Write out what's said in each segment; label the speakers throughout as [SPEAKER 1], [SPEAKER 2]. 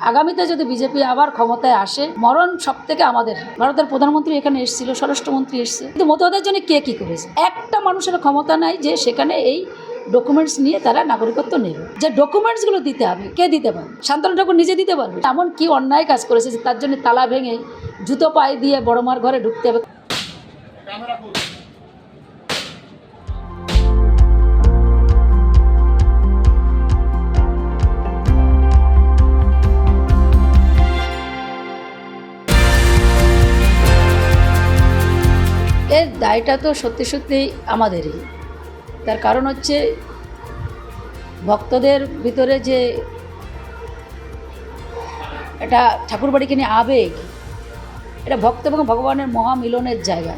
[SPEAKER 1] আগামীতে যদি বিজেপি আবার ক্ষমতায় আসে, মরণ সব থেকে আমাদের। ভারতের প্রধানমন্ত্রী এখানে এসেছিল, স্বরাষ্ট্রমন্ত্রী এসছে, কিন্তু মতুয়াদের জন্য কে কি করেছে? একটা মানুষের ক্ষমতা নাই যে সেখানে এই ডকুমেন্টস নিয়ে তারা নাগরিকত্ব নেবে। যে ডকুমেন্টসগুলো দিতে হবে, কে দিতে পারবে? শান্তনু ঠাকুর নিজে দিতে পারবে? এমন কি অন্যায় কাজ করেছে যে তার জন্য তালা ভেঙে জুতো পায়ে দিয়ে বড়মার ঘরে ঢুকতে হবে? এর দায়টা তো সত্যি সত্যি আমাদেরই। তার কারণ হচ্ছে ভক্তদের ভিতরে যে এটা ঠাকুরবাড়িকে নিয়ে আবেগ, এটা ভক্ত এবং ভগবানের মহামিলনের জায়গা।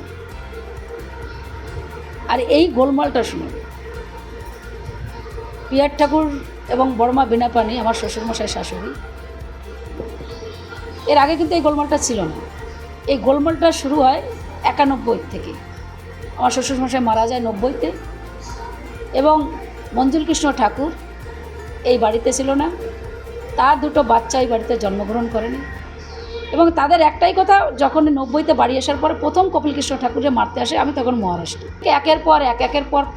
[SPEAKER 1] আর এই গোলমালটা শুনে পিয়ার ঠাকুর এবং বড়মা বীণাপাণি আমার শ্বশুরমশাই শাশুড়ি, এর আগে কিন্তু এই গোলমালটা ছিল না। এই গোলমালটা শুরু হয় 91 থেকে। আমার শ্বশুরমশাই মারা যায় 90-তে, এবং মঞ্জুল কৃষ্ণ ঠাকুর এই বাড়িতে ছিল না। তার দুটো বাচ্চা এই বাড়িতে জন্মগ্রহণ করেনি, এবং তাদের একটাই কথা, যখন 90-তে বাড়ি আসার পরে প্রথম কপিল কৃষ্ণ ঠাকুরে মারতে আসে, আমি তখন মহারাষ্ট্রে। একের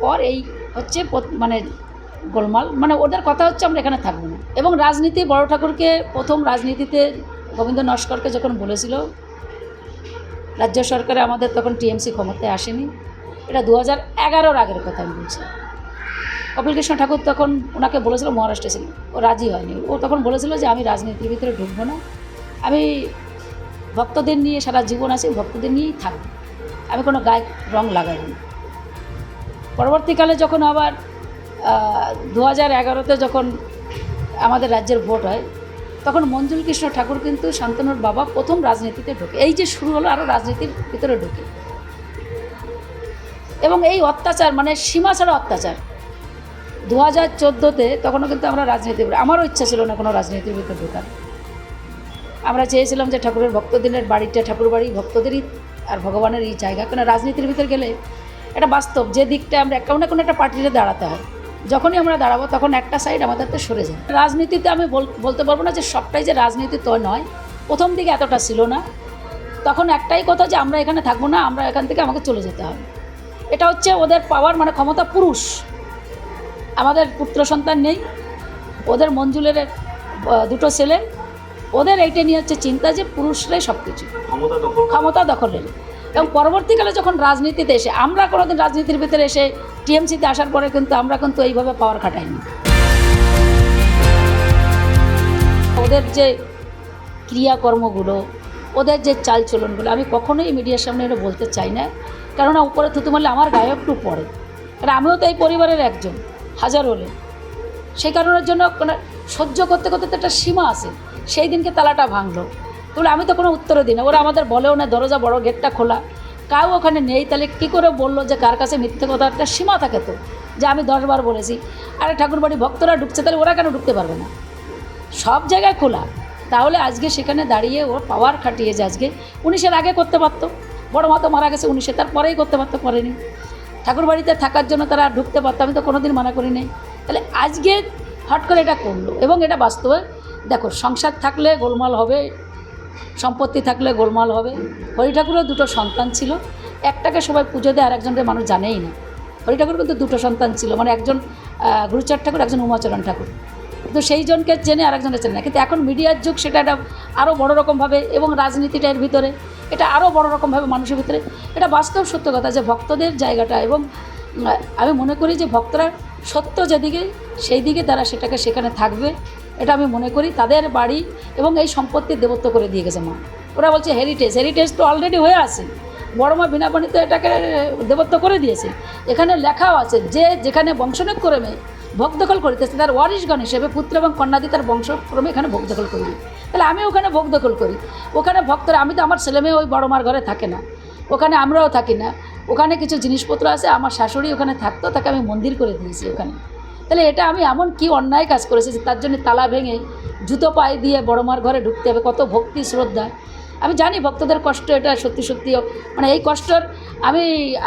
[SPEAKER 1] পর এই হচ্ছে মানে গোলমাল, মানে ওদের কথা হচ্ছে আমরা এখানে থাকবো না। এবং রাজনীতি, বড় ঠাকুরকে প্রথম রাজনীতিতে গোবিন্দ নস্করকে যখন বলেছিল, রাজ্য সরকারে আমাদের তখন টিএমসি ক্ষমতায় আসেনি, এটা 2011-র আগের কথা আমি বলছি। কপিল কৃষ্ণ ঠাকুর তখন ওনাকে বলেছিল, মহারাষ্ট্রে ছিল, ও রাজি হয়নি। ও তখন বলেছিল যে আমি রাজনীতির ভিতরে ঢুকবো না, আমি ভক্তদের নিয়ে সারা জীবন আছি, ভক্তদের নিয়েই থাকবো, আমি কোনো গায়ে রং লাগাবো না। পরবর্তীকালে যখন আবার 2011-তে যখন আমাদের রাজ্যের ভোট হয়, তখন মঞ্জুল কৃষ্ণ ঠাকুর কিন্তু শান্তনুর বাবা প্রথম রাজনীতিতে ঢোকে। এই যে শুরু হলো আরও রাজনীতির ভিতরে ঢোকে, এবং এই অত্যাচার মানে সীমা ছাড়া অত্যাচার। 2014-তে তখনও কিন্তু আমরা রাজনীতি, আমারও ইচ্ছা ছিল না কোনো রাজনীতির ভিতরে ঢোকার। আমরা চেয়েছিলাম যে ঠাকুরের ভক্তদিনের বাড়িটা ঠাকুর বাড়ি, ভক্তদেরই আর ভগবানের এই জায়গা। কেন রাজনীতির ভিতরে গেলে এটা বাস্তব, যে দিকটা আমরা কোনো না কোনো একটা পার্টিতে দাঁড়াতে হয়। যখনই আমরা দাঁড়াবো তখন একটা সাইড আমাদের তো সরে যায়। রাজনীতিতে আমি বলতে পারবো না যে সবটাই যে রাজনীতি তো নয়, প্রথম দিকে এতটা ছিল না। তখন একটাই কথা যে আমরা এখানে থাকবো না, আমরা এখান থেকে আমাকে চলে যেতে হবে। এটা হচ্ছে ওদের পাওয়ার, মানে ক্ষমতা। পুরুষ, আমাদের পুত্র সন্তান নেই, ওদের মঞ্জুলের দুটো ছেলে, ওদের এইটা নিয়ে হচ্ছে চিন্তা যে পুরুষরাই সব কিছু ক্ষমতা দখলের। এবং পরবর্তীকালে যখন রাজনীতিতে এসে, আমরা কোনোদিন রাজনীতির ভিতরে এসে টিএমসিতে আসার পরে কিন্তু আমরা কিন্তু এইভাবে পাওয়ার খাটাইনি। ওদের যে ক্রিয়াকর্মগুলো, ওদের যে চালচলনগুলো আমি কখনোই মিডিয়ার সামনে এটা বলতে চাই না, কেননা উপরে থুতু মারলে আমার গায়ে একটু পড়ে। কারণ আমিও তো এই পরিবারের একজন, হাজার হলে। সেই কারণের জন্য সহ্য করতে করতে তো একটা সীমা আছে। সেই দিনকে তালাটা ভাঙলো, তাহলে আমি তো কোনো উত্তরও দিই না। ওরা আমাদের বলেও না, দরজা বড়, গেটটা খোলা, কাউ ওখানে নেই। তাহলে কী করে বললো যে কার কাছে মিথ্যে কথা? একটা সীমা থাকে তো, যে আমি 10 বার বলেছি, আরে ঠাকুরবাড়ি ভক্তরা ঢুকছে, তাহলে ওরা কেন ঢুকতে পারবে না? সব জায়গায় খোলা। তাহলে আজকে সেখানে দাঁড়িয়ে ও পাওয়ার খাটিয়ে যে আজকে 19-এর আগে করতে পারতো, বড় মা তো মারা গেছে 19-এ, তারপরেই করতে পারতো, করেনি। ঠাকুরবাড়িতে থাকার জন্য তারা ঢুকতে পারতো, আমি তো কোনোদিন মানা করি নাই। তাহলে আজকে হট করে এটা করলো, এবং এটা বাস্তবে দেখো, সংসার থাকলে গোলমাল হবে, সম্পত্তি থাকলে গোলমাল হবে। হরি ঠাকুরের 2টো সন্তান ছিল, একটাকে সবাই পুজো দেয়, আর একজনকে মানুষ জানেই না। হরি ঠাকুর কিন্তু 2টো সন্তান ছিল, মানে একজন গুরুচাঁদ ঠাকুর, একজন উমাচরণ ঠাকুর। কিন্তু সেই জনকে চেনে, আরেকজনকে চেনে না। কিন্তু এখন মিডিয়ার যুগ, সেটা একটা আরও বড়ো রকমভাবে, এবং রাজনীতিটার ভিতরে এটা আরও বড়ো রকমভাবে মানুষের ভিতরে, এটা বাস্তব সত্য কথা যে ভক্তদের জায়গাটা। এবং আমি মনে করি যে ভক্তরা সত্য যেদিকে, সেই দিকে তারা সেখানে থাকবে, এটা আমি মনে করি। তাদের বাড়ি এবং এই সম্পত্তির দেবত্ব করে দিয়ে গেছে মা। ওরা বলছে হেরিটেজ তো অলরেডি হয়ে আছে। বড়মা বীণাপাণি তো এটাকে দেবত্ব করে দিয়েছে। এখানে লেখাও আছে যে যেখানে বংশক্রমে ভোগ দখল করিতেছে, তার ওয়ারিশগণ হিসেবে পুত্র এবং কন্যাদি তার বংশক্রমে এখানে ভোগ দখল করি। তাহলে আমি ওখানে ভোগ দখল করি, ওখানে ভক্তরা, আমি তো, আমার ছেলেমেয়ে ওই বড়মার ঘরে থাকে না, ওখানে আমরাও থাকি না। ওখানে কিছু জিনিসপত্র আছে, আমার শাশুড়ি ওখানে থাকতো, তাকে আমি মন্দির করে দিয়েছি ওখানে। তাহলে এটা আমি এমন কি অন্যায় কাজ করেছি যে তার জন্য তালা ভেঙে জুতো পায়ে দিয়ে বড়মার ঘরে ঢুকতে হবে? কত ভক্তি শ্রদ্ধা! আমি জানি ভক্তদের কষ্ট, এটা সত্যি সত্যি, মানে এই কষ্টর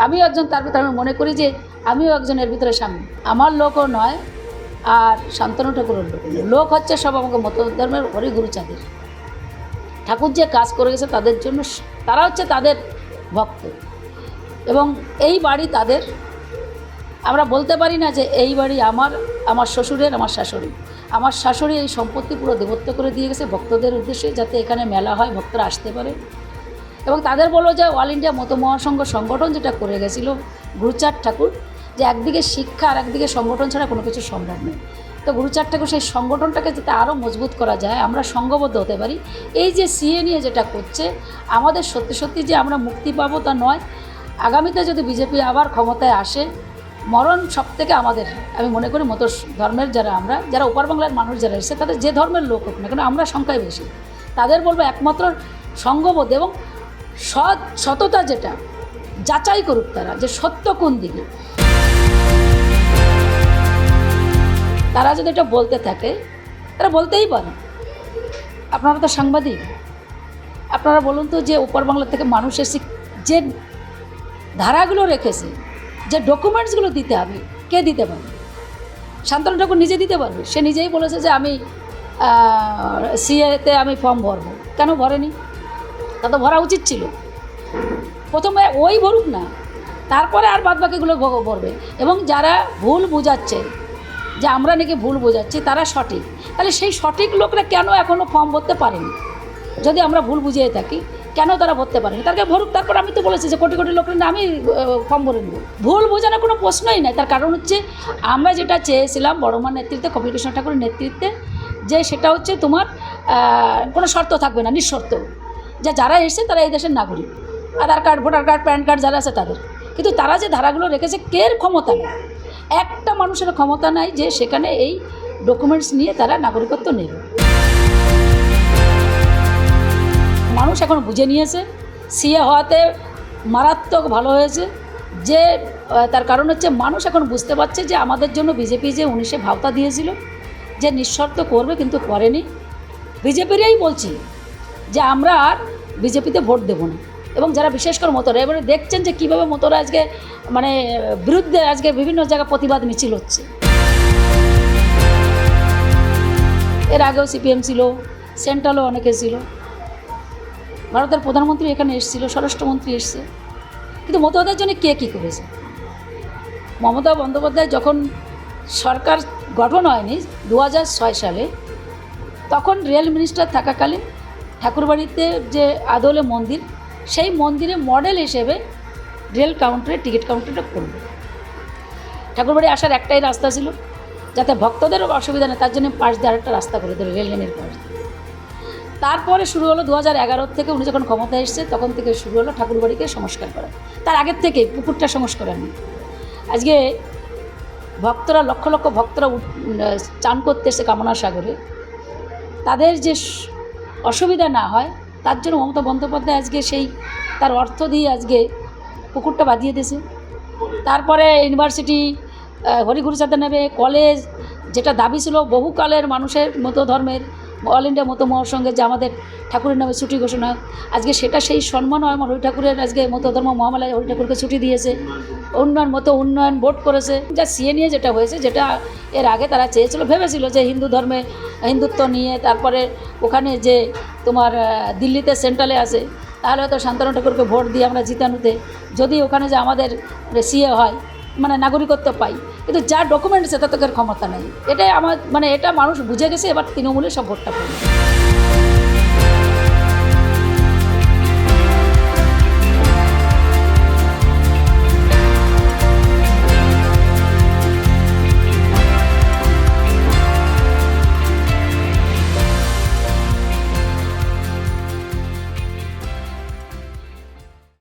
[SPEAKER 1] আমিও একজন, তার ভিতরে আমি মনে করি যে আমিও একজন এর ভিতরে সামনে। আমার লোকও নয়, আর শান্তনু ঠাকুরের লোক হচ্ছে সব আমাকে মত ধর্মের হরিগুরুচাঁদের। ঠাকুর যে কাজ করে গেছে তাদের জন্য, তারা হচ্ছে তাদের ভক্ত এবং এই বাড়ি তাদের। আমরা বলতে পারি না যে এই বাড়ি আমার শ্বশুরের, আমার শাশুড়ি। আমার শাশুড়ি এই সম্পত্তি পুরো দেবত্ব করে দিয়ে গেছে ভক্তদের উদ্দেশ্যে, যাতে এখানে মেলা হয়, ভক্তরা আসতে পারে। এবং তাদের বললো যে অল ইন্ডিয়া মতো মহাসংঘ সংগঠন যেটা করে গেছিলো গুরুচাঁদ ঠাকুর, যে একদিকে শিক্ষা আর একদিকে সংগঠন ছাড়া কোনো কিছু সম্ভব নেই। তো গুরুচাঁদ ঠাকুর সেই সংগঠনটাকে যাতে আরও মজবুত করা যায়, আমরা সংঘবদ্ধ হতে পারি। এই যে সিএ নিয়ে যেটা করছে, আমাদের সত্যি সত্যি যে আমরা মুক্তি পাবো তা নয়। আগামীতে যদি বিজেপি আবার ক্ষমতায় আসে, মরণ সব থেকে আমাদের, আমি মনে করি মতো ধর্মের যারা ওপার বাংলার মানুষ যারা এসেছে, তাদের যে ধর্মের লোক হোক না কেন, আমরা সংখ্যায় বেশি, তাদের বলবো একমাত্র সংঘবদ্ধ এবং সততা যেটা যাচাই করুক তারা, যে সত্য কোন দিকে। তারা যদি এটা বলতে থাকে, তারা বলতেই পারে। আপনারা তো সাংবাদিক, আপনারা বলুন তো যে ওপার বাংলা থেকে মানুষ এসে যে ধারাগুলো রেখেছে, যে ডকুমেন্টসগুলো দিতে হবে, কে দিতে পারবে? শান্তনু ঠাকুর নিজে দিতে পারবে। সে নিজেই বলেছে যে আমি সিএতে আমি ফর্ম ভরবো। কেন ভরেনি? তা তো ভরা উচিত ছিল। প্রথমে ওই ভরুক না, তারপরে আর বাদবাকিগুলো ভরবে। এবং যারা ভুল বোঝাচ্ছে যে আমরা নাকি ভুল বোঝাচ্ছি, তারা সঠিক, তাহলে সেই সঠিক লোকরা কেন এখনও ফর্ম ভরতে পারেনি? যদি আমরা ভুল বুঝিয়ে থাকি, কেন তারা ভরতে পারেনি? তাকে ভরুক। তারপর আমি তো বলেছি যে কোটি কোটি লোকের না আমি ফর্ম ভরে নেব। ভুল বোঝানোর কোনো প্রশ্নই নাই। তার কারণ হচ্ছে আমরা যেটা চেয়েছিলাম বড়মার নেতৃত্বে, কপিলকৃষ্ণ ঠাকুরের নেতৃত্বে, যে সেটা হচ্ছে তোমার কোনো শর্ত থাকবে না, নিঃশর্ত, যে যারা এসছে তারা এই দেশের নাগরিক, Aadhaar card, voter card, PAN card যারা আছে তাদের। কিন্তু তারা যে ধারাগুলো রেখেছে, কের ক্ষমতা নেই, একটা মানুষের ক্ষমতা নাই যে সেখানে এই ডকুমেন্টস নিয়ে তারা নাগরিকত্ব নেবে। মানুষ এখন বুঝে নিয়েছে, সিএ হওয়াতে মারাত্মক ভালো হয়েছে। যে তার কারণ হচ্ছে মানুষ এখন বুঝতে পারছে যে আমাদের জন্য বিজেপি যে 19-এ ভাবতা দিয়েছিল যে নিঃশর্ত করবে, কিন্তু করেনি। বিজেপিরই বলছি যে আমরা আর বিজেপিতে ভোট দেবো না। এবং যারা বিশেষ করে মতরা, এবারে দেখছেন যে কীভাবে মতরা আজকে বিরুদ্ধে আজকে বিভিন্ন জায়গায় প্রতিবাদ মিছিল হচ্ছে। এর আগেও সিপিএম ছিল, সেন্ট্রালও অনেকে ছিল, ভারতের প্রধানমন্ত্রী এখানে এসেছিল, স্বরাষ্ট্রমন্ত্রী এসছে, কিন্তু মতবাদের জন্য কে কী করেছে? মমতা বন্দ্যোপাধ্যায় যখন সরকার গঠন হয়নি 2006 সালে, তখন রেল মিনিস্টার থাকাকালীন ঠাকুরবাড়িতে যে আদলে মন্দির, সেই মন্দিরে মডেল হিসেবে রেল কাউন্টারে টিকিট কাউন্টারটা করবে। ঠাকুরবাড়ি আসার একটাই রাস্তা ছিল, যাতে ভক্তদেরও অসুবিধা নেই, তার জন্য পাশ দিয়ে আরেকটা রাস্তা করে দেবে, রেল লাইনের পাশ দিয়ে। তারপরে শুরু হলো 2011 থেকে, উনি যখন ক্ষমতায় এসছে তখন থেকে শুরু হলো ঠাকুরবাড়িকে সংস্কার করা। তার আগের থেকে পুকুরটা সংস্কার হয়নি। আজকে ভক্তরা, লক্ষ লক্ষ ভক্তরা চান করতে এসছে কামনা সাগরে, তাদের যে অসুবিধা না হয় তার জন্য মমতা বন্দ্যোপাধ্যায় আজকে সেই তার অর্থ দিয়ে আজকে পুকুরটা বাঁধিয়ে দিয়েছে। তারপরে ইউনিভার্সিটি হরিগুরুচাঁদে নেবে, কলেজ, যেটা দাবি ছিল বহুকালের মানুষের মতো ধর্মের, অল ইন্ডিয়া মতো মহাসংঘের যে আমাদের ঠাকুরের নামে ছুটি ঘোষণা, আজকে সেটা সেই সম্মান হয়। আমার হরি ঠাকুরের আজকে মতো ধর্ম মহামেলায় হরি ঠাকুরকে ছুটি দিয়েছে। উন্নয়ন বোর্ড করেছে। যা সিএ নিয়ে যেটা হয়েছে, যেটা এর আগে তারা চেয়েছিল, ভেবেছিল যে হিন্দু ধর্মে হিন্দুত্ব নিয়ে, তারপরে ওখানে যে তোমার দিল্লিতে সেন্ট্রালে আসে, তাহলে হয়তো শান্তনু ঠাকুরকে ভোট দিয়ে আমরা জিতানোতে, যদি ওখানে যে আমাদের সিএ হয়, নাগরিকত্ব পাই, কিন্তু যা ডকুমেন্ট সেটা তো ক্ষমতা নেই। এটাই আমার এটা মানুষ বুঝে গেছে। এবার তৃণমূলে সব ভোটটা পড়বে।